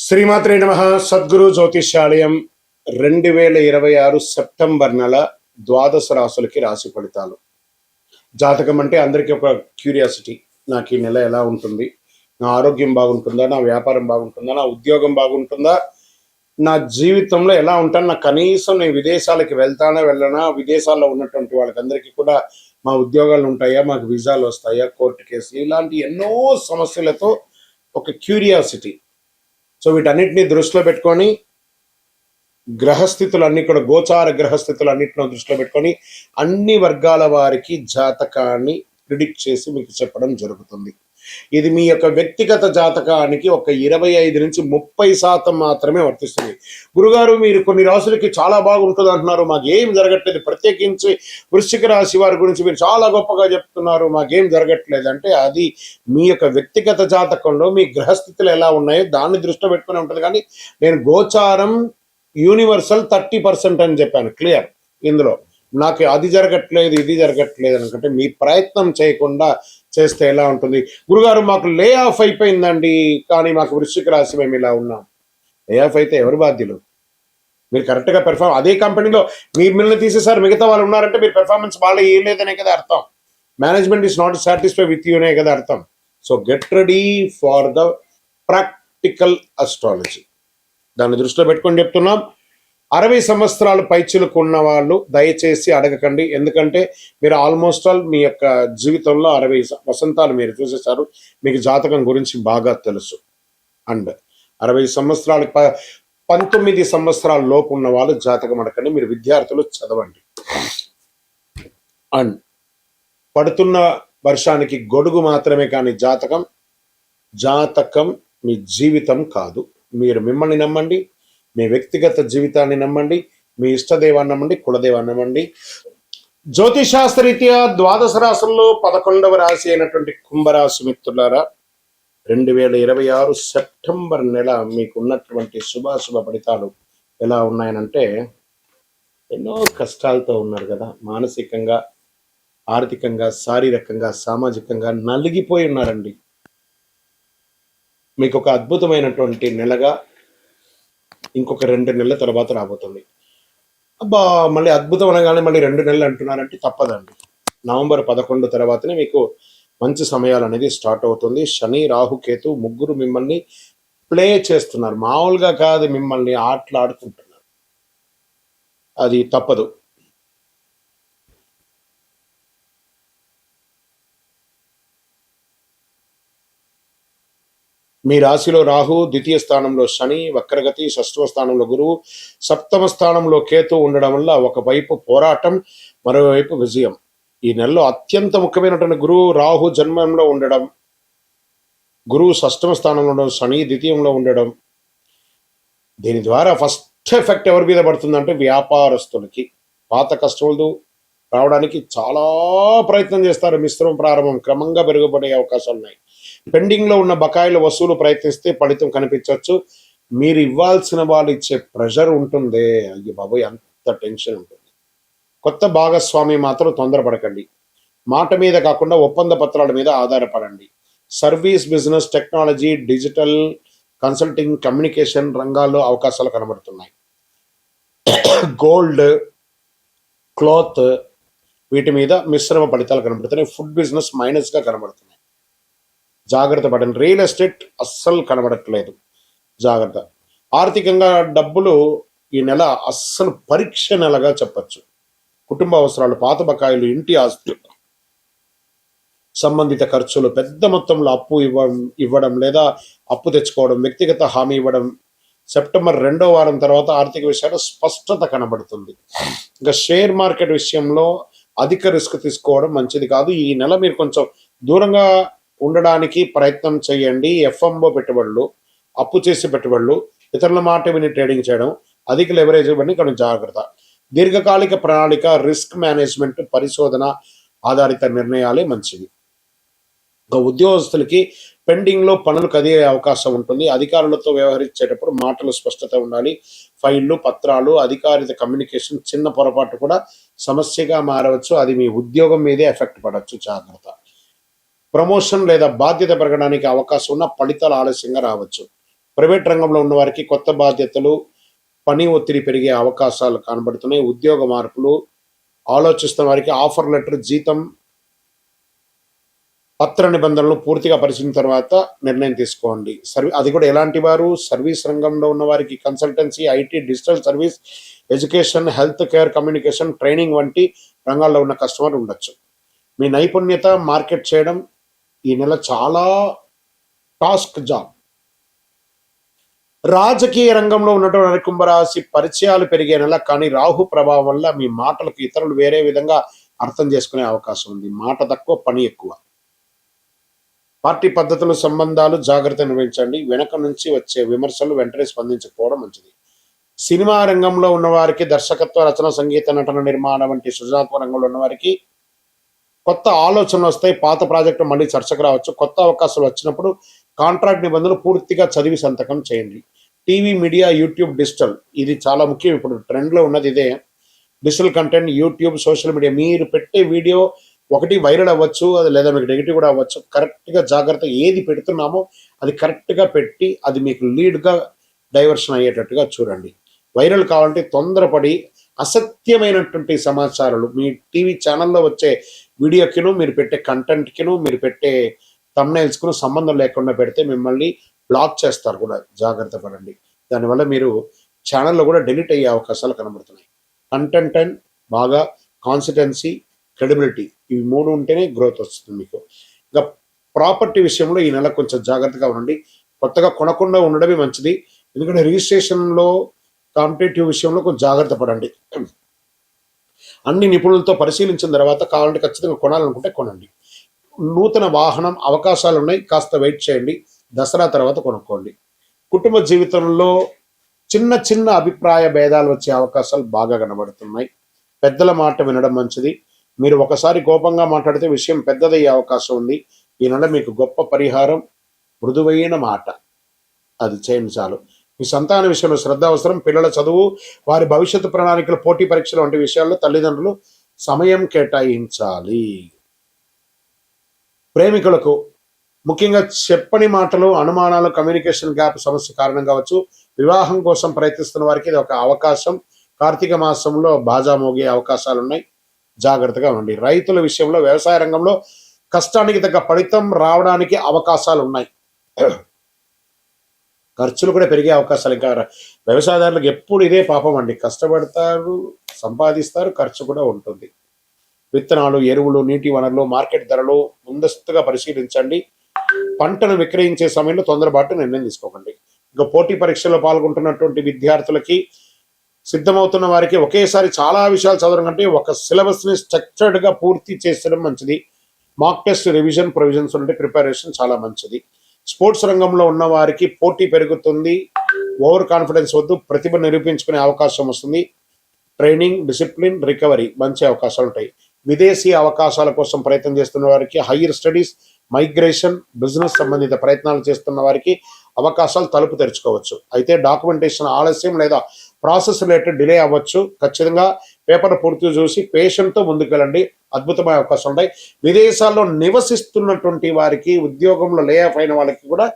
శ్రీమాత్రే నమః. సద్గురు జ్యోతిష్యాలయం 2026 సెప్టెంబర్ నెల ద్వాదశ రాశులకి రాశి ఫలితాలు. జాతకం అంటే అందరికీ ఒక క్యూరియాసిటీ. నాకు ఈ నెల ఎలా ఉంటుంది, నా ఆరోగ్యం బాగుంటుందా, నా వ్యాపారం బాగుంటుందా, నా ఉద్యోగం బాగుంటుందా, నా జీవితంలో ఎలా ఉంటాను, నా కనీసం నేను విదేశాలకి వెళ్తానా వెళ్ళనా, విదేశాల్లో ఉన్నటువంటి వాళ్ళకందరికీ కూడా మా ఉద్యోగాలు ఉంటాయా, మాకు వీసాలు వస్తాయా, కోర్టు కేసులు, ఇలాంటి ఎన్నో సమస్యలతో ఒక క్యూరియాసిటీ. సో వీటన్నిటిని దృష్టిలో పెట్టుకొని గ్రహస్థితులన్నీ కూడా గోచార గ్రహస్థితులన్నింటిలో దృష్టిలో పెట్టుకొని అన్ని వర్గాల వారికి జాతకాన్ని ప్రిడిక్ట్ చేసి మీకు చెప్పడం జరుగుతుంది. ఇది మీ యొక్క వ్యక్తిగత జాతకానికి ఒక 25 నుంచి 30% మాత్రమే వర్తిస్తుంది. గురుగారు, మీరు కొన్ని రాశులకి చాలా బాగుంటుంది అంటున్నారు, మాకేం జరగట్లేదు, ప్రత్యేకించి వృశ్చిక రాశి వారి గురించి మీరు చాలా గొప్పగా చెప్తున్నారు, మాకేం జరగట్లేదు అంటే అది మీ యొక్క వ్యక్తిగత జాతకంలో మీ గ్రహస్థితులు ఎలా ఉన్నాయో దాన్ని దృష్టిలో పెట్టుకుని ఉంటుంది. కానీ నేను గోచారం యూనివర్సల్ 30% అని చెప్పాను, క్లియర్. ఇందులో నాకు అది జరగట్లేదు ఇది జరగట్లేదు అనుకుంటే మీ ప్రయత్నం చేయకుండా చేస్తే ఎలా ఉంటుంది. గురుగారు, మాకు లే ఆఫ్ అయిపోయిందండి, కానీ మాకు వృశ్చిక రాశి మేము ఇలా ఉన్నాం. లే ఆఫ్ అయితే ఎవరు బాధ్యులు? మీరు కరెక్ట్గా అదే కంపెనీలో మిమ్మల్ని తీసేసారు, మిగతా వాళ్ళు ఉన్నారంటే మీరు పెర్ఫార్మెన్స్ బాగా వేయలేదనే కదా అర్థం. Management is not satisfy with యూనే కదా అర్థం. So get ready for the practical astrology. దాన్ని దృష్టిలో పెట్టుకొని చెప్తున్నాం. 60 సంవత్సరాలు పైచిలకు ఉన్న వాళ్ళు దయచేసి అడగకండి, ఎందుకంటే మీరు ఆల్మోస్ట్ ఆల్ మీ యొక్క జీవితంలో 60 వసంతాలు మీరు చూసేశారు, మీకు జాతకం గురించి బాగా తెలుసు. అండ్ 60 సంవత్సరాలు 19 సంవత్సరాల లోపు ఉన్న వాళ్ళు జాతకం అడగండి, మీరు విద్యార్థులు చదవండి. అండ్ పడుతున్న వర్షానికి గొడుగు మాత్రమే, కానీ జాతకం మీ జీవితం కాదు. మీరు మిమ్మల్ని నమ్మండి, మీ వ్యక్తిగత జీవితాన్ని నమ్మండి, మీ ఇష్టదేవాన్ని నమ్మండి, కులదేవాన్ని నమ్మండి. జ్యోతిషాస్త్రరీత్యా ద్వాదశ రాశుల్లో 11వ రాశి అయినటువంటి కుంభరాశి మిత్రులారా, 2026 సెప్టెంబర్ నెల మీకు ఉన్నటువంటి శుభాశుభ ఫలితాలు ఎలా ఉన్నాయనంటే, ఎన్నో కష్టాలతో ఉన్నారు కదా, మానసికంగా, ఆర్థికంగా, శారీరకంగా, సామాజికంగా నలిగిపోయి ఉన్నారండి. మీకు ఒక అద్భుతమైనటువంటి నెలగా ఇంకొక 2 నెలల తర్వాత రాబోతుంది. అబ్బా, మళ్ళీ అద్భుతం అనగానే మళ్ళీ 2 నెలలు అంటున్నారంటే తప్పదండి. నవంబర్ 11 తర్వాతనే మీకు మంచి సమయాలు అనేది స్టార్ట్ అవుతుంది. శని, రాహు, కేతు ముగ్గురు మిమ్మల్ని ప్లే చేస్తున్నారు, మామూలుగా కాదు, మిమ్మల్ని ఆటలాడుకుంటున్నారు. అది తప్పదు. మీ రాశిలో రాహు, ద్వితీయ స్థానంలో శని, వక్రగతి, షష్ఠవ స్థానంలో గురువు, సప్తమ స్థానంలో కేతు ఉండడం వల్ల ఒకవైపు పోరాటం, మరోవైపు విజయం. ఈ నెలలో అత్యంత ముఖ్యమైనటువంటి గురువు రాహు జన్మంలో ఉండడం, గురువు షష్ఠమ స్థానంలో ఉండడం, శని ద్వితీయంలో ఉండడం. దీని ద్వారా ఫస్ట్ ఎఫెక్ట్ ఎవరి మీద పడుతుందంటే వ్యాపారస్తులకి. పాత కస్టమర్లు రావడానికి చాలా ప్రయత్నం చేస్తారు, మిశ్రమ ప్రారంభం క్రమంగా పెరుగుబడే అవకాశాలు ఉన్నాయి. పెండింగ్ లో ఉన్న బకాయిల వసూలు ప్రయత్నిస్తే ఫలితం కనిపించవచ్చు. మీరు ఇవ్వాల్సిన వాళ్ళు ఇచ్చే ప్రెషర్ ఉంటుంది, అయ్యో బాబోయ్ అంత టెన్షన్ ఉంటుంది. కొత్త భాగస్వామి మాత్రం తొందరపడకండి. మాట మీద కాకుండా ఒప్పంద పత్రాల మీద ఆధారపడండి. Service, business, technology, digital, consulting, communication రంగాల్లో అవకాశాలు కనబడుతున్నాయి. గోల్డ్, క్లాత్, వీటి మీద మిశ్రమ ఫలితాలు కనబడుతున్నాయి. ఫుడ్ బిజినెస్ మైనస్ గా కనబడుతున్నాయి, జాగ్రత్త పడండి. రియల్ ఎస్టేట్ అస్సలు కనబడట్లేదు, జాగ్రత్త. ఆర్థికంగా డబ్బులు ఈ నెల అస్సలు పరీక్ష నెలగా చెప్పచ్చు. కుటుంబ అవసరాలు, పాత బకాయిలు, ఇంటి ఆస్తులు సంబంధిత ఖర్చులు, పెద్ద మొత్తంలో అప్పు ఇవ్వడం లేదా అప్పు తెచ్చుకోవడం, వ్యక్తిగత హామీ ఇవ్వడం. సెప్టెంబర్ 2వ వారం తర్వాత ఆర్థిక విషయాలు స్పష్టత కనబడుతుంది. ఇంకా షేర్ మార్కెట్ విషయంలో అధిక రిస్క్ తీసుకోవడం మంచిది కాదు. ఈ నెల మీరు కొంచెం దూరంగా ఉండడానికి ప్రయత్నం చేయండి. ఎఫ్ఎంఓ పెట్టుబడులు, అప్పు చేసి పెట్టుబడులు, ఇతరుల మాట విని ట్రేడింగ్ చేయడం, అధిక లెవరేజ్ ఇవన్నీ కొంచెం జాగ్రత్త. దీర్ఘకాలిక ప్రణాళిక, రిస్క్ మేనేజ్మెంట్, పరిశోధన ఆధారిత నిర్ణయాలే మంచివి. ఇంకా ఉద్యోగస్తులకి పెండింగ్ లో పనులు కదిలే అవకాశం ఉంటుంది. అధికారులతో వ్యవహరించేటప్పుడు మాటలు స్పష్టత ఉండాలి. ఫైళ్లు, పత్రాలు, అధికారిత కమ్యూనికేషన్ చిన్న పొరపాటు కూడా సమస్యగా మారవచ్చు. అది మీ ఉద్యోగం మీదే ఎఫెక్ట్ పడవచ్చు, జాగ్రత్త. ప్రమోషన్ లేదా బాధ్యత పెరగడానికి అవకాశం ఉన్న ఫలితాలు ఆలస్యంగా రావచ్చు. ప్రైవేట్ రంగంలో ఉన్న వారికి కొత్త బాధ్యతలు, పని ఒత్తిడి పెరిగే అవకాశాలు కనబడుతున్నాయి. ఉద్యోగ మార్పులు ఆలోచిస్తున్న వారికి ఆఫర్ లెటర్, జీతం, పత్ర నిబంధనలు పూర్తిగా పరిశీలించిన తర్వాత నిర్ణయం తీసుకోండి. అది కూడా ఎలాంటి వారు? సర్వీస్ రంగంలో ఉన్న వారికి consultancy, IT, digital service, education, health care, communication, training వంటి రంగాల్లో ఉన్న కస్టమర్ ఉండొచ్చు. మీ నైపుణ్యత మార్కెట్ చేయడం ఈ నెల చాలా టాస్క్ జాబ్. రాజకీయ రంగంలో ఉన్నటువంటి కుంభరాశి పరిచయాలు పెరిగే నెల, కానీ రాహు ప్రభావం వల్ల మీ మాటలకు ఇతరులు వేరే విధంగా అర్థం చేసుకునే అవకాశం ఉంది. మాట తక్కువ, పని ఎక్కువ. పార్టీ పద్ధతులు, సంబంధాలు జాగ్రత్త నిర్వహించండి. వెనక నుంచి వచ్చే విమర్శలు వెంటనే స్పందించకపోవడం మంచిది. సినిమా రంగంలో ఉన్నవారికి, దర్శకత్వ, రచన, సంగీత, నటన, నిర్మాణం వంటి సృజనాత్మక రంగంలో ఉన్నవారికి కొత్త ఆలోచనలు వస్తాయి. పాత ప్రాజెక్టు మళ్ళీ చర్చకు రావచ్చు. కొత్త అవకాశాలు వచ్చినప్పుడు కాంట్రాక్ట్ నిబంధనలు పూర్తిగా చదివి సంతకం చేయండి. టీవీ, మీడియా, యూట్యూబ్, డిజిటల్ ఇది చాలా ముఖ్యం. ఇప్పుడు ట్రెండ్లో ఉన్నది ఇదే. Digital content, YouTube, social media. మీరు పెట్టే వీడియో ఒకటి వైరల్ అవ్వచ్చు, అది లేదా మీకు నెగిటివ్ కూడా అవ్వచ్చు. కరెక్ట్గా జాగ్రత్త, ఏది పెడుతున్నామో అది కరెక్ట్గా పెట్టి అది మీకు లీడ్గా డైవర్షన్ అయ్యేటట్టుగా చూడండి. వైరల్ కావాలంటే తొందరపడి అసత్యమైనటువంటి సమాచారాలు మీ టీవీ ఛానల్లో వచ్చే వీడియోకిను, మీరు పెట్టే కంటెంట్కిను, మీరు పెట్టే థంబ్నెయిల్స్కును సంబంధం లేకుండా పెడితే మిమ్మల్ని బ్లాక్ చేస్తారు కూడా. జాగ్రత్త పడండి. దానివల్ల మీరు ఛానల్లో కూడా డిలీట్ అయ్యే అవకాశాలు కనబడుతున్నాయి. కంటెంట్ అండ్ బాగా కాన్సిస్టెన్సీ, క్రెడిబిలిటీ ఇవి 3 ఉంటేనే గ్రోత్ వస్తుంది మీకు. ఇంకా ప్రాపర్టీ విషయంలో ఈ నెల కొంచెం జాగ్రత్తగా ఉండండి. కొత్తగా కొనకుండా ఉండడమే మంచిది. ఎందుకంటే రిజిస్ట్రేషన్లో, కాంపిటేటివ్ విషయంలో కొంచెం జాగ్రత్త పడండి. అన్ని నిపుణులతో పరిశీలించిన తర్వాత కావాలంటే ఖచ్చితంగా కొనాలనుకుంటే కొనండి. నూతన వాహనం అవకాశాలు ఉన్నాయి, కాస్త వెయిట్ చేయండి. దసరా తర్వాత కొనుక్కోండి. కుటుంబ జీవితంలో చిన్న చిన్న అభిప్రాయ భేదాలు వచ్చే అవకాశాలు బాగా కనబడుతున్నాయి. పెద్దల మాట వినడం మంచిది. మీరు ఒకసారి కోపంగా మాట్లాడితే విషయం పెద్దదయ్యే అవకాశం ఉంది. ఈ నెల మీకు గొప్ప పరిహారం మృదువైన మాట, అది చేయండి చాలు. మీ సంతాన విషయంలో శ్రద్ధ అవసరం. పిల్లల చదువు, వారి భవిష్యత్తు ప్రణాళికలు, పోటీ పరీక్షలు వంటి విషయాల్లో తల్లిదండ్రులు సమయం కేటాయించాలి. ప్రేమికులకు ముఖ్యంగా చెప్పని మాటలు, అనుమానాలు, కమ్యూనికేషన్ గ్యాప్ సమస్య కారణం కావచ్చు. వివాహం కోసం ప్రయత్నిస్తున్న వారికి ఇది ఒక అవకాశం. కార్తీక మాసంలో బాజా మోగే అవకాశాలు ఉన్నాయి. జాగ్రత్తగా ఉండండి. రైతుల విషయంలో, వ్యవసాయ రంగంలో కష్టానికి తగ్గ ఫలితం రావడానికి అవకాశాలు ఉన్నాయి. ఖర్చులు కూడా పెరిగే అవకాశాలు. ఇంకా వ్యవసాయదారులకు ఎప్పుడు ఇదే పాపం అండి. కష్టపడతారు, సంపాదిస్తారు, ఖర్చు కూడా ఉంటుంది. విత్తనాలు, ఎరువులు, నీటి వనరులు, మార్కెట్ ధరలు ముందస్తుగా పరిశీలించండి. పంటను విక్రయించే సమయంలో తొందరపాటు నిర్ణయం తీసుకోకండి. ఇంకా పోటీ పరీక్షల్లో పాల్గొంటున్నటువంటి విద్యార్థులకి, సిద్ధమవుతున్న వారికి ఒకేసారి చాలా విషయాలు చదవడం కంటే ఒక సిలబస్ని స్ట్రక్చర్డ్గా పూర్తి చేసడం మంచిది. మాక్ టెస్ట్, రివిజన్, ప్రొవిజన్స్ ఉంటే ప్రిపరేషన్ చాలా మంచిది. స్పోర్ట్స్ రంగంలో ఉన్న వారికి పోటీ పెరుగుతుంది. ఓవర్ కాన్ఫిడెన్స్ వద్దు, ప్రతిభ నిరూపించుకునే అవకాశం వస్తుంది. ట్రైనింగ్, డిసిప్లిన్, రికవరీ మంచి అవకాశాలు ఉంటాయి. విదేశీ అవకాశాల కోసం ప్రయత్నం చేస్తున్న వారికి, హైయర్ స్టడీస్, మైగ్రేషన్, బిజినెస్ సంబంధిత ప్రయత్నాలు చేస్తున్న వారికి అవకాశాలు తలుపు తెరుచుకోవచ్చు. అయితే డాక్యుమెంటేషన్ ఆలస్యం లేదా ప్రాసెస్ రిలేటెడ్ డిలే అవ్వచ్చు. ఖచ్చితంగా పేపర్ పూర్తి చూసి పేషెంట్తో ముందుకెళ్ళండి. అద్భుతమైన అవకాశాలు ఉంటాయి. విదేశాల్లో నివసిస్తున్నటువంటి వారికి, ఉద్యోగంలో లే ఆఫ్ అయిన వాళ్ళకి కూడా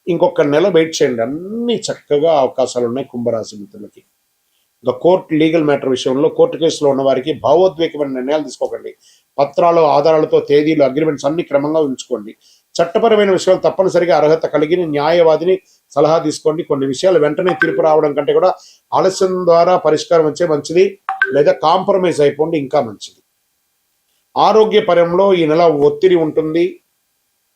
ఇంకొక నెల వెయిట్ చేయండి. అన్ని చక్కగా అవకాశాలు ఉన్నాయి కుంభరాశి మిత్రులకి. ఇంకా కోర్టు, లీగల్ మ్యాటర్ విషయంలో, కోర్టు కేసులో ఉన్న వారికి భావోద్వేగమైన నిర్ణయాలు తీసుకోకండి. పత్రాలు, ఆధారాలతో తేదీలు, అగ్రిమెంట్స్ అన్ని క్రమంగా ఉంచుకోండి. చట్టపరమైన విషయాలు తప్పనిసరిగా అర్హత కలిగిన న్యాయవాదిని సలహా తీసుకోండి. కొన్ని విషయాలు వెంటనే తీర్పు రావడం కంటే కూడా ఆలస్యం ద్వారా పరిష్కారం వచ్చే మంచిది. లేదా కాంప్రమైజ్ అయిపోండి, ఇంకా మంచిది. ఆరోగ్యపరంలో ఈ నెల ఒత్తిడి ఉంటుంది.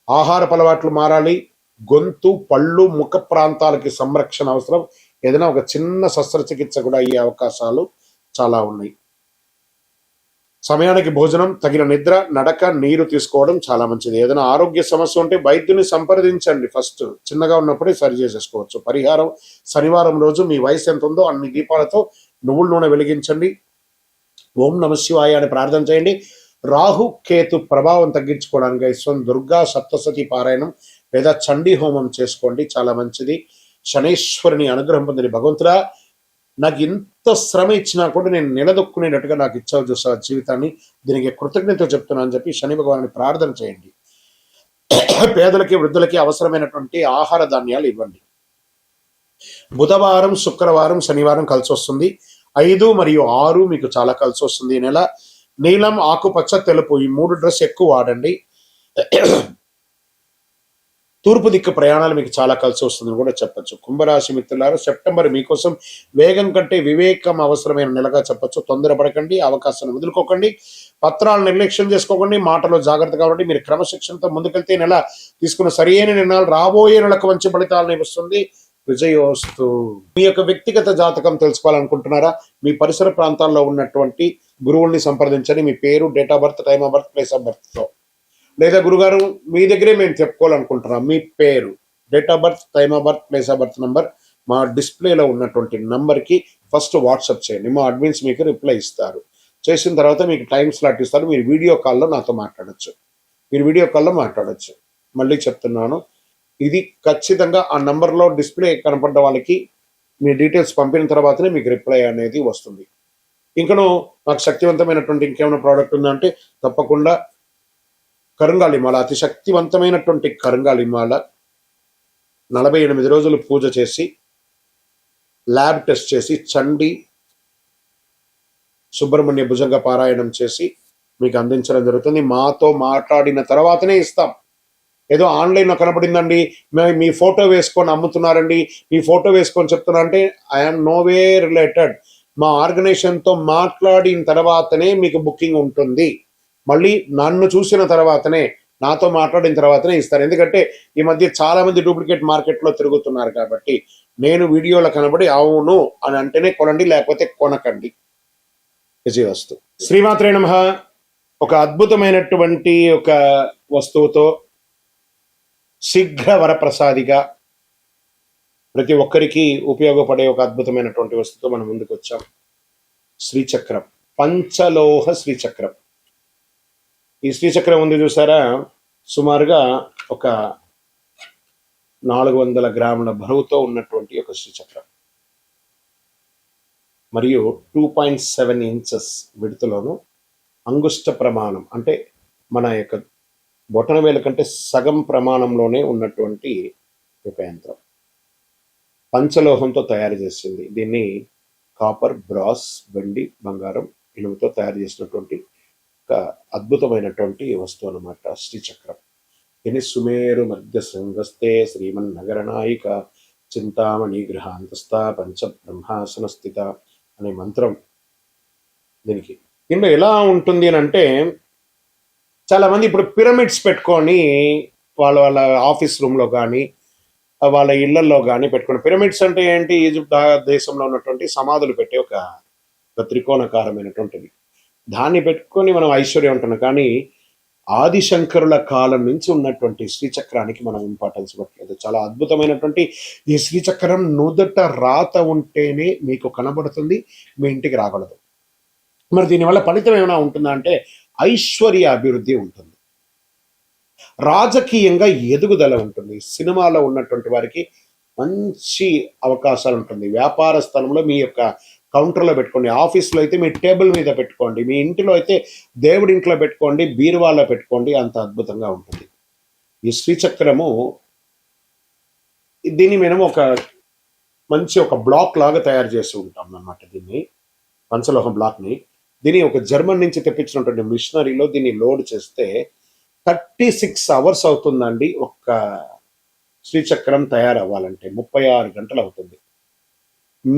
ఆహారపు అలవాట్లు మారాలి. గొంతు, పళ్ళు, ముఖ ప్రాంతాలకి సంరక్షణ అవసరం. ఏదైనా ఒక చిన్న శస్త్రచికిత్స కూడా అయ్యే అవకాశాలు చాలా ఉన్నాయి. సమయానికి భోజనం, తగిన నిద్ర, నడక, నీరు తీసుకోవడం చాలా మంచిది. ఏదైనా ఆరోగ్య సమస్య ఉంటే వైద్యుని సంప్రదించండి. ఫస్ట్ చిన్నగా ఉన్నప్పుడే సరి చేసేసుకోవచ్చు. పరిహారం, శనివారం రోజు మీ వయసు ఎంత ఉందో అన్ని దీపాలతో నువ్వుల నూనె వెలిగించండి. ఓం నమ శివాయ అని ప్రార్థన చేయండి. రాహు, కేతు ప్రభావం తగ్గించుకోవడానికి దుర్గా సప్తసతి పారాయణం లేదా చండీ హోమం చేసుకోండి, చాలా మంచిది. శనేశ్వరుని అనుగ్రహం పొందిన భగవంతుడా, నాకు ఇంత శ్రమ ఇచ్చినా కూడా నేను నిలదొక్కునేటట్టుగా నాకు ఇచ్చావు చూసా జీవితాన్ని, దీనికి కృతజ్ఞత చెప్తున్నా అని చెప్పి శని భగవాన్ని ప్రార్థన చేయండి. పేదలకి, వృద్ధులకి అవసరమైనటువంటి ఆహార ధాన్యాలు ఇవ్వండి. బుధవారం, శుక్రవారం, శనివారం కలిసి వస్తుంది. 5 మరియు 6 మీకు చాలా కలిసి వస్తుంది ఈ నెల. నీలం, ఆకుపచ్చ, తెలుపు ఈ 3 డ్రెస్ ఎక్కువ వాడండి. తూర్పు దిక్కు ప్రయాణాలు మీకు చాలా కలిసి వస్తుందని కూడా చెప్పొచ్చు. కుంభరాశి మిత్రులారు, సెప్టెంబర్ మీకోసం వేగం కంటే వివేకం అవసరమైన నెలగా చెప్పొచ్చు. తొందరపడకండి, అవకాశాన్ని వదులుకోకండి, పత్రాలు నిర్లక్ష్యం చేసుకోకండి, మాటలో జాగ్రత్తగా ఉండండి. మీరు క్రమశిక్షణతో ముందుకెళ్తే నెల తీసుకున్న సరైన నిర్ణయాలు రాబోయే నెలకు మంచి ఫలితాలను ఇస్తుంది. విజయోస్తు. మీ యొక్క వ్యక్తిగత జాతకం తెలుసుకోవాలనుకుంటున్నారా? మీ పరిసర ప్రాంతాల్లో ఉన్నటువంటి గురువుల్ని సంప్రదించండి. మీ పేరు, date of birth, time of birth, place of birth తో. లేదా గురుగారు మీ దగ్గరే మేము చెప్పుకోవాలనుకుంటున్నాం, మీ పేరు, date of birth, time of birth, place of birth number మా డిస్ప్లేలో ఉన్నటువంటి నంబర్కి ఫస్ట్ వాట్సాప్ చేయండి. మా అడ్మిన్స్ మీకు రిప్లై ఇస్తారు. చేసిన తర్వాత మీకు టైం స్లాట్ ఇస్తారు. మీరు వీడియో కాల్లో నాతో మాట్లాడచ్చు. మళ్ళీ చెప్తున్నాను, ఇది ఖచ్చితంగా ఆ నంబర్లో డిస్ప్లే కనపడ్డ వాళ్ళకి మీ డీటెయిల్స్ పంపిన తర్వాతనే మీకు రిప్లై అనేది వస్తుంది. ఇంకను నాకు శక్తివంతమైనటువంటి ఇంకేమైనా ప్రోడక్ట్ ఉందంటే తప్పకుండా కరుంగాలిమాల, అతి శక్తివంతమైనటువంటి కరుంగాలిమాల 48 రోజులు పూజ చేసి, ల్యాబ్ టెస్ట్ చేసి, చండి సుబ్రహ్మణ్య భుజంగ పారాయణం చేసి మీకు అందించడం జరుగుతుంది. మాతో మాట్లాడిన తర్వాతనే ఇస్తాం. ఏదో ఆన్లైన్లో కనపడిందండి, మీ ఫోటో వేసుకొని అమ్ముతున్నారండి, మీ ఫోటో వేసుకొని చెప్తున్నా అంటే ఐఎమ్ నోవే రిలేటెడ్. మా ఆర్గనైజేషన్తో మాట్లాడిన తర్వాతనే మీకు బుకింగ్ ఉంటుంది. మళ్ళీ నన్ను చూసిన తర్వాతనే, నాతో మాట్లాడిన తర్వాతనే ఇస్తారు. ఎందుకంటే ఈ మధ్య చాలా మంది డూప్లికేట్ మార్కెట్లో తిరుగుతున్నారు కాబట్టి నేను వీడియోలో కనబడి అవును అని అంటేనే కొనండి, లేకపోతే కొనకండి. విజయవస్తు. శ్రీమాత్రే నమః. ఒక అద్భుతమైనటువంటి ఒక వస్తువుతో శీఘ్ర వరప్రసాదిగా ప్రతి ఒక్కరికి ఉపయోగపడే ఒక అద్భుతమైనటువంటి వస్తువుతో మనం ముందుకు వచ్చాం. శ్రీచక్రం, పంచలోహ శ్రీచక్రం. ఈ శ్రీచక్రం ఉంది చూసారా, సుమారుగా ఒక 400 గ్రాముల బరువుతో ఉన్నటువంటి ఒక శ్రీచక్రం మరియు 2.7 ఇంచెస్ విడుతులోను అంగుష్ట ప్రమాణం అంటే మన యొక్క బొటన వేలు కంటే సగం ప్రమాణంలోనే ఉన్నటువంటి ఒక యంత్రం. పంచలోహంతో తయారు చేసింది. దీన్ని కాపర్, బ్రాస్, వెండి, బంగారం, ఇనుముతో తయారు చేసినటువంటి ఒక అద్భుతమైనటువంటి వస్తువు అన్నమాట శ్రీచక్రం. దీన్ని సుమేరు మధ్య శృంగస్తే శ్రీమన్ నగరనాయిక చింతామణి గృహాంతస్థ పంచ బ్రహ్మాసన స్థిత అనే మంత్రం దీనికి. దీంట్లో ఎలా ఉంటుంది అని అంటే, చాలా మంది ఇప్పుడు పిరమిడ్స్ పెట్టుకొని వాళ్ళ ఆఫీస్ రూమ్లో కానీ వాళ్ళ ఇళ్లలో కానీ పెట్టుకుని, పిరమిడ్స్ అంటే ఏంటి, ఈజిప్ట్ దేశంలో ఉన్నటువంటి సమాధులు పెట్టే ఒక త్రికోణకారమైనటువంటిది. దాన్ని పెట్టుకొని మనం ఐశ్వర్యం ఉంటున్నాం. కానీ ఆదిశంకరుల కాలం నుంచి ఉన్నటువంటి శ్రీచక్రానికి మనం ఇంపార్టెన్స్ ఇవ్వట్లేదు. చాలా అద్భుతమైనటువంటి ఈ శ్రీచక్రం నుదుట రాత ఉంటేనే మీకు కనబడుతుంది, మీ ఇంటికి రాగలదు. మరి దీనివల్ల ఫలితం ఏమైనా ఉంటుందా అంటే ఐశ్వర్య అభివృద్ధి ఉంటుంది, రాజకీయంగా ఎదుగుదల ఉంటుంది, సినిమాలో ఉన్నటువంటి వారికి మంచి అవకాశాలు ఉంటుంది, వ్యాపార స్థలంలో మీ యొక్క కౌంటర్లో పెట్టుకోండి, ఆఫీస్లో అయితే మీ టేబుల్ మీద పెట్టుకోండి, మీ ఇంటిలో అయితే దేవుడి ఇంట్లో పెట్టుకోండి, బీరువాలో పెట్టుకోండి, అంత అద్భుతంగా ఉంటుంది ఈ శ్రీచక్రము. దీన్ని మేము ఒక మంచి ఒక బ్లాక్ లాగా తయారు చేసి ఉంటాం అన్నమాట. దీన్ని పంచలోహం బ్లాక్ని, దీన్ని ఒక జర్మన్ నుంచి తెప్పించినటువంటి మిషనరీలో దీన్ని లోడ్ చేస్తే 36 అవర్స్ అవుతుందండి. ఒక్క శ్రీచక్రం తయారవ్వాలంటే 36 గంటలు అవుతుంది.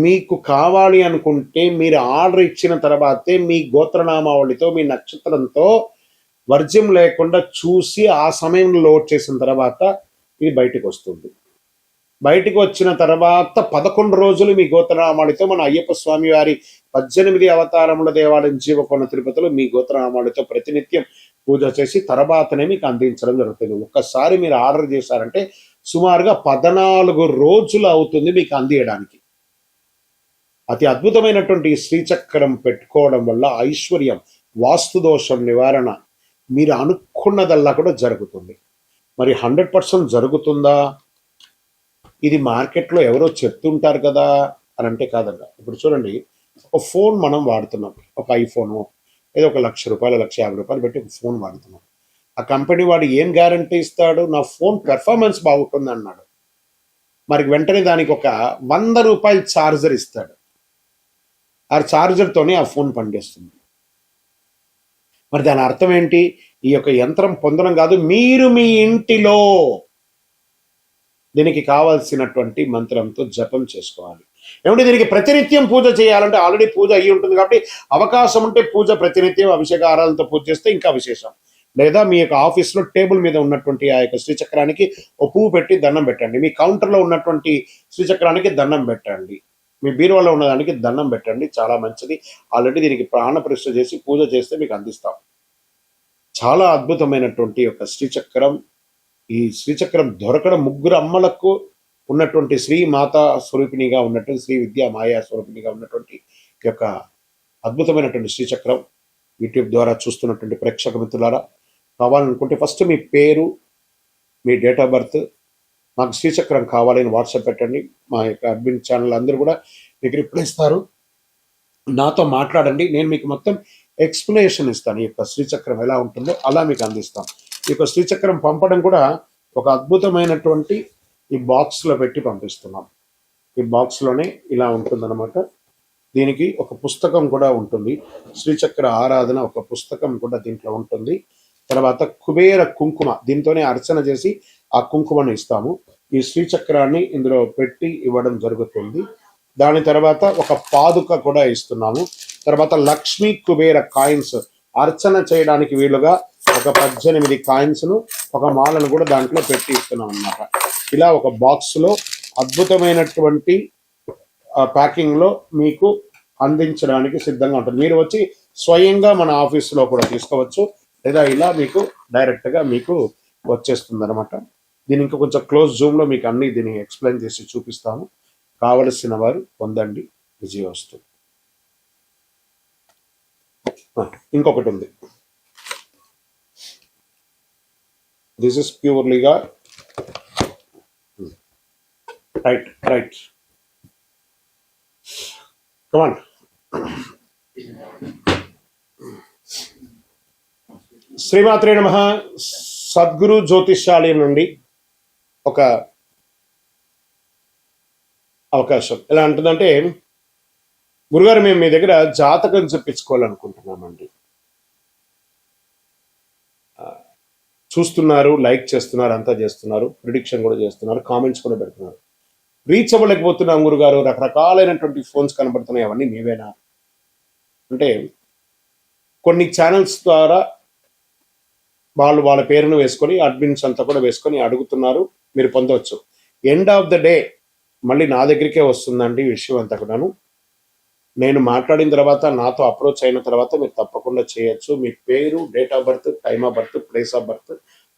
మీకు కావాలి అనుకుంటే మీరు ఆర్డర్ ఇచ్చిన తర్వాతే మీ గోత్రనామావళితో, మీ నక్షత్రంతో వర్జ్యం లేకుండా చూసి ఆ సమయంలో లోడ్ చేసిన తర్వాత ఇది బయటకు వస్తుంది. బయటకు వచ్చిన తర్వాత 11 రోజులు మీ గోత్రనామావళితో మన అయ్యప్ప స్వామి వారి 18 అవతారముల దేవాలయం జీవకొండ తిరుపతిలో మీ గోత్రనామావళితో ప్రతినిత్యం పూజ చేసి తర్వాతనే మీకు అందించడం జరుగుతుంది. ఒక్కసారి మీరు ఆర్డర్ చేశారంటే సుమారుగా 14 రోజులు అవుతుంది మీకు అందియడానికి. అతి అద్భుతమైనటువంటి శ్రీచక్రం పెట్టుకోవడం వల్ల ఐశ్వర్యం, వాస్తు దోషం నివారణ, మీరు అనుకున్నదల్లా కూడా జరుగుతుంది. మరి 100% జరుగుతుందా? ఇది మార్కెట్లో ఎవరో చెప్తుంటారు కదా అని అంటే కాదండి. ఇప్పుడు చూడండి, ఒక ఫోన్ మనం వాడుతున్నాం, ఒక ఐఫోను ఏదో ఒక ₹1,00,000, ₹1,50,000 పెట్టి ఒక ఫోన్ వాడుతున్నాం. ఆ కంపెనీ వాడు ఏం గ్యారంటీ ఇస్తాడు? నా ఫోన్ పెర్ఫార్మెన్స్ బాగుంటుంది అన్నాడు. మరి వెంటనే దానికి ఒక 100 రూపాయల ఛార్జర్ ఇస్తాడు. ఆ ఛార్జర్తోనే ఆ ఫోన్ పనిచేస్తుంది. మరి దాని అర్థం ఏంటి? ఈ యొక్క యంత్రం పొందడం కాదు, మీరు మీ ఇంటిలో దీనికి కావాల్సినటువంటి మంత్రంతో జపం చేసుకోవాలి. ఏమంటే దీనికి ప్రతినిత్యం పూజ చేయాలంటే ఆల్రెడీ పూజ అయ్యి ఉంటుంది కాబట్టి అవకాశం ఉంటే పూజ ప్రతినిత్యం అభిషేక ఆరాధనతో పూజ చేస్తే ఇంకా విశేషం. లేదా మీ యొక్క ఆఫీస్లో టేబుల్ మీద ఉన్నటువంటి ఆ యొక్క శ్రీచక్రానికి ఒక పువ్వు పెట్టి దండం పెట్టండి. మీ కౌంటర్లో ఉన్నటువంటి శ్రీచక్రానికి దండం పెట్టండి. మీ బీరువాలో ఉన్నదానికి దండం పెట్టండి. చాలా మంచిది. ఆల్రెడీ దీనికి ప్రాణప్రతిష్ఠ చేసి పూజ చేస్తే మీకు అందిస్తాం. చాలా అద్భుతమైనటువంటి యొక్క శ్రీచక్రం. ఈ శ్రీచక్రం దొరకడం ముగ్గురు అమ్మలకు ఉన్నటువంటి శ్రీ మాతా స్వరూపిణిగా ఉన్నటువంటి శ్రీ విద్యా మాయా స్వరూపిణిగా ఉన్నటువంటి యొక్క అద్భుతమైనటువంటి శ్రీచక్రం యూట్యూబ్ ద్వారా చూస్తున్నటువంటి ప్రేక్షక మిత్రులారా, కావాలనుకుంటే ఫస్ట్ మీ పేరు, మీ డేట్ ఆఫ్ బర్త్, మాకు శ్రీచక్రం కావాలని వాట్సాప్ పెట్టండి. మా యొక్క అడ్మిన్ ఛానల్ అందరూ కూడా మీకు రిప్లై ఇస్తారు. నాతో మాట్లాడండి. నేను మీకు మొత్తం ఎక్స్ప్లెనేషన్ ఇస్తాను. ఈ యొక్క శ్రీచక్రం ఎలా ఉంటుందో అలా మీకు అందిస్తాం. ఈ యొక్క శ్రీచక్రం పంపడం కూడా ఒక అద్భుతమైనటువంటి ఈ బాక్స్లో పెట్టి పంపిస్తున్నాం. ఈ బాక్స్లోనే ఇలా ఉంటుందన్నమాట. దీనికి ఒక పుస్తకం కూడా ఉంటుంది. శ్రీచక్ర ఆరాధన ఒక పుస్తకం కూడా దీంట్లో ఉంటుంది. తర్వాత కుబేర కుంకుమ, దీంతోనే అర్చన చేసి ఆ కుంకుమను ఇస్తాము. ఈ శ్రీచక్రాన్ని ఇందులో పెట్టి ఇవ్వడం జరుగుతుంది. దాని తర్వాత ఒక పాదుక కూడా ఇస్తున్నాము. తర్వాత లక్ష్మీ కుబేర కాయిన్స్ అర్చన చేయడానికి వీలుగా ఒక 18 కాయిన్స్ను ఒక మాలను కూడా దాంట్లో పెట్టి ఇస్తున్నాం అన్నమాట. ఇలా ఒక బాక్స్లో అద్భుతమైనటువంటి ప్యాకింగ్లో మీకు అందించడానికి సిద్ధంగా ఉంటుంది. మీరు వచ్చి స్వయంగా మన ఆఫీసులో కూడా తీసుకోవచ్చు, లేదా ఇలా మీకు డైరెక్ట్గా మీకు వచ్చేస్తుంది అనమాట. దీని ఇంకా కొంచెం క్లోజ్ జూమ్లో మీకు అన్ని దీన్ని ఎక్స్ప్లెయిన్ చేసి చూపిస్తాము. కావలసిన వారు పొందండి. విజయవస్తు. ఇంకొకటి ఉంది. దిస్ ఇస్ ప్యూర్లీగా రైట్ కమాన్. శ్రీమాత్రే నమః. సద్గురు జ్యోతిష్యాలయం నుండి ఒక అవకాశం. ఎలా ఉంటుందంటే, గురుగారు మేము మీ దగ్గర జాతకం చెప్పించుకోవాలనుకుంటున్నామండి. చూస్తున్నారు, లైక్ చేస్తున్నారు, అంతా చేస్తున్నారు, ప్రిడిక్షన్ కూడా చేస్తున్నారు, కామెంట్స్ కూడా పెడుతున్నారు. రీచ్ అవ్వలేకపోతున్నాం గురుగారు, రకరకాలైనటువంటి ఫోన్స్ కనబడుతున్నాయి, అవన్నీ మీవేనా అంటే, కొన్ని ఛానల్స్ ద్వారా వాళ్ళ పేరును వేసుకొని అడ్మిన్స్ అంతా కూడా వేసుకొని అడుగుతున్నారు. మీరు పొందవచ్చు. ఎండ్ ఆఫ్ ద డే మళ్ళీ నా దగ్గరికే వస్తుందండి విషయం అంతా కూడాను. నేను మాట్లాడిన తర్వాత, నాతో అప్రోచ్ అయిన తర్వాత మీరు తప్పకుండా చేయొచ్చు. మీ పేరు, date of birth, time of birth, place of birth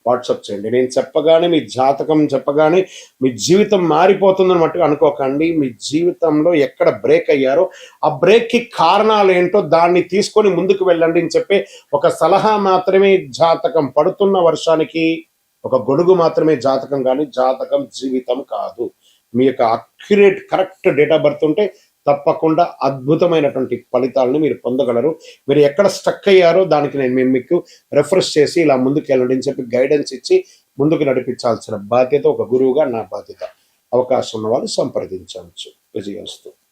WhatsApp చేయండి. నేను చెప్పగానే, మీ జాతకం చెప్పగానే మీ జీవితం మారిపోతుందని మట్టుగా అనుకోకండి. మీ జీవితంలో ఎక్కడ బ్రేక్ అయ్యారో ఆ బ్రేక్కి కారణాలు ఏంటో దాన్ని తీసుకొని ముందుకు వెళ్ళండి అని చెప్పే ఒక సలహా మాత్రమే జాతకం. పడుతున్న వర్షానికి ఒక గొడుగు మాత్రమే జాతకం, కానీ జాతకం జీవితం కాదు. మీ యొక్క accurate correct date of birth ఉంటే తప్పకుండా అద్భుతమైనటువంటి ఫలితాలను మీరు పొందగలరు. మీరు ఎక్కడ స్టక్ అయ్యారో దానికి నేను మీకు రెఫరెన్స్ చేసి ఇలా ముందుకు వెళ్ళండి అని చెప్పి గైడెన్స్ ఇచ్చి ముందుకు నడిపించాల్సిన బాధ్యత ఒక గురువుగా నా బాధ్యత. అవకాశం ఉన్న వాళ్ళు సంప్రదించవచ్చు. విజయవస్తు.